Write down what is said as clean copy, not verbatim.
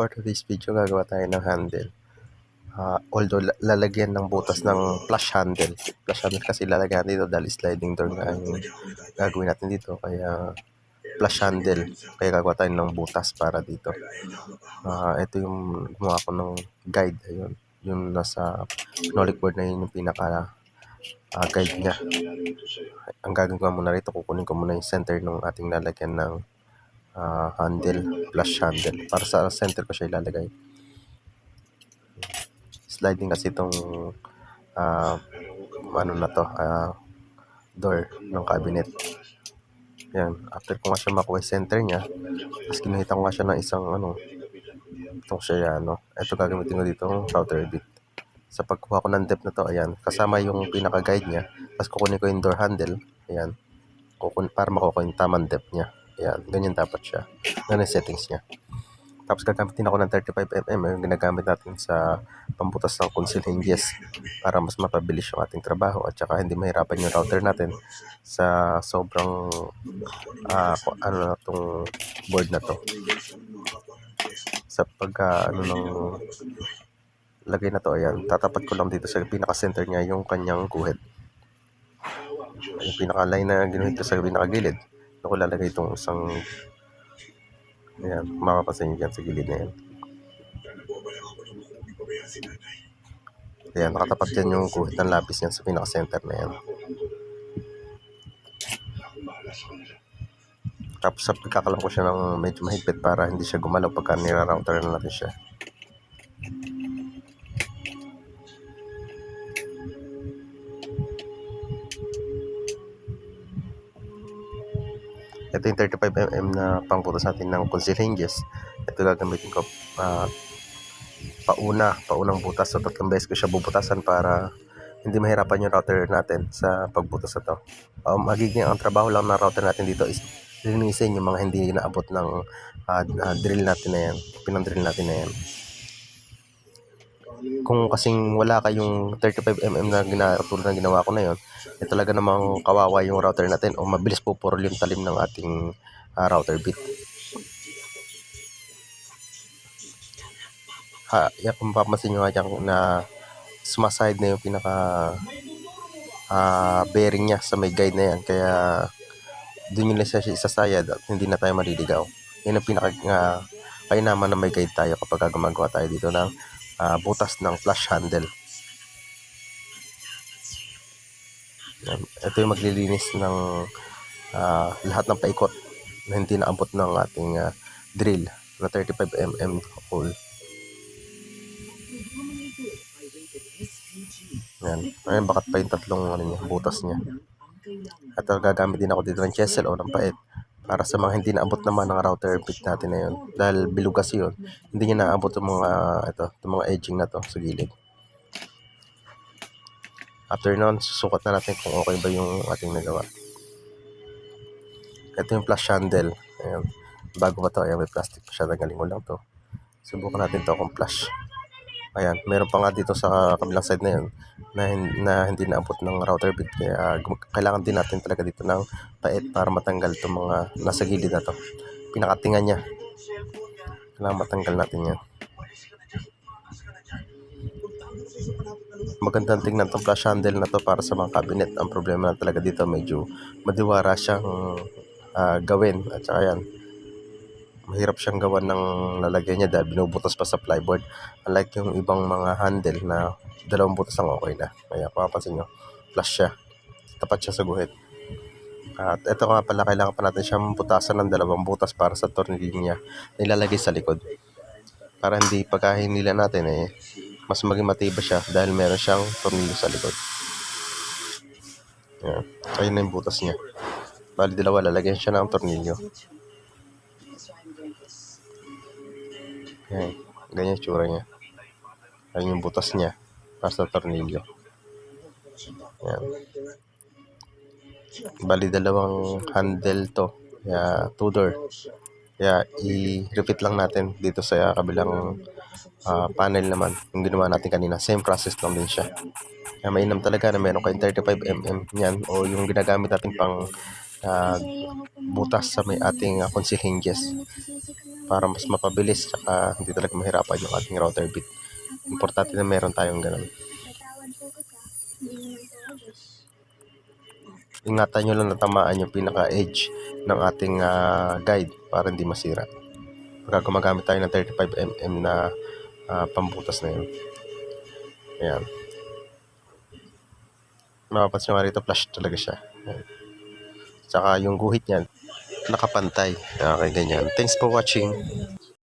for today's video, gagawa tayo ng handle. Although lalagyan ng butas ng flush handle. Flush handle kasi lalagyan dito dahil sliding door na yung gagawin natin dito. Kaya flush handle. Kaya gagawa tayo ng butas para dito. Ito yung gumawa ko ng guide. Ayun. Yung nasa knowledge board na yun yung pinaka guide niya. Ang gagawin ko muna rito, kukunin ko muna yung center ng ating lalagyan ng handle, flush handle. Para sa center ko siya ilalagay. Sliding kasi itong ano na to, door ng cabinet. Yan, after ko nga siya makuha center niya, tapos kinuhitan ko nga siya ng isang itong siya ito gagamitin ko dito ng router bit. Sa pagkuha ko ng depth na to, ayan, kasama yung pinaka guide niya, tapos kukunin ko yung door handle, ayan, para makuha yung tamang depth niya. Ayan, ganyan dapat siya. Ganyan settings niya. Tapos gagamitin ako ng 35mm, yung ginagamit natin sa pambutas ng conceal hinges para mas mapabilis yung ating trabaho at saka hindi mahirapan yung router natin sa sobrang itong board na to. Sa ng lagay na to, ayan, tatapat ko lang dito sa pinaka-center niya yung kanyang guhit. Yung pinaka-line na ginuhit ko sa pinaka-gilid, ako lalagay itong isang, ayan, makapasin nyo dyan sa gilid na yan. Ayan, nakatapat dyan yung guhit ng lapis yan sa pinaka-center na yan. Tapos sa pagkakalam ko siya ng medyo mahigpit para hindi siya gumalaw pagka nira-router na natin siya. Ito yung 35mm na pangbutas natin ng conceal hinges. Ito gagamitin ko paunang butas. So 3 beses ko siya bubutasan para hindi mahirapan yung router natin sa pagbutas na to. Magiging ang trabaho lang ng router natin dito is linisin yung mga hindi naabot ng drill natin na yan, pinang-drill natin na yan. Kung kasing wala kayong 35mm na tulad ng ginawa ko na yon, talaga namang kawawa yung router natin o mabilis po purol yung talim ng ating router bit. Yan, kung papansin nyo nga dyan na sumaside na yung pinaka bearing niya sa may guide na yan, kaya doon yung siya isasayad at hindi na tayo maliligaw. Yan ang pinaka kaya naman na may guide tayo kapag gumagawa tayo dito ng butas ng flush handle. Yan. Ito yung maglilinis ng lahat ng paikot na hindi naabot ng ating drill na 35mm hole. Yan. Ayan, bakat pa yung tatlong butas niya. At gagamit din ako dito ng chisel o ng pait para sa mga hindi naabot naman ng router bit natin na yun. Dahil bilog kasi yun, hindi niya naabot yung mga edging na to sa gilid. After nun, susukat na natin kung okay ba yung ating nagawa. Ito yung flush handle. Ayan. Bago pa to, ayan, may plastic pa siya. Nagaling ko lang to. Subukan natin to kung flush. Ayan, meron pa nga dito sa kabilang side na yun na hindi naabot ng router bit. Kaya kailangan din natin talaga dito ng pait para matanggal itong mga nasa gilid na to. Pinakatingan niya. Kailangan matanggal natin yan. Magandang tingnan itong flush handle na to para sa mga cabinet. Ang problema na talaga dito, medyo madiwara siyang gawin. At saka yan, mahirap siyang gawan ng lalagyan niya dahil binubutas pa sa plyboard. Unlike yung ibang mga handle na 2 butas ang okay na. Kaya papansin nyo, flush siya. Tapat siya sa guhit. At ito nga pala, kailangan pa natin siyang butasan ng 2 butas para sa tornilyo niya na ilalagay sa likod. Para hindi pagkahinila natin mas maging matibay siya dahil meron siyang tornilyo sa likod. Yan. Ayun na yung butas niya. Bali 2, lalagyan siya ng tornilyo. Yan. Ganyan yung tsura niya. Ayun yung butas niya para sa tornilyo. Yan. Bali 2 handle to. Kaya 2 door. Kaya i-repeat lang natin dito sa kabilang panel naman. Yung ginawa natin kanina. Same process lang din siya. Kaya mainam talaga na meron kayong 35mm yan o yung ginagamit natin pang butas sa may ating conceal hinges. para mas mapabilis tsaka hindi talaga mahirapan yung ating router bit. Importante na meron tayong ganun. Ingatan nyo lang na tamaan yung pinaka-edge ng ating guide para hindi masira. Pagka gumagamit tayo ng 35mm na pambutas na yun. Ayan. Mapapansin nyo nga rito, flash talaga siya. Ayan. Tsaka yung guhit niyan, nakapantay. Okay, ganyan. Thanks for watching.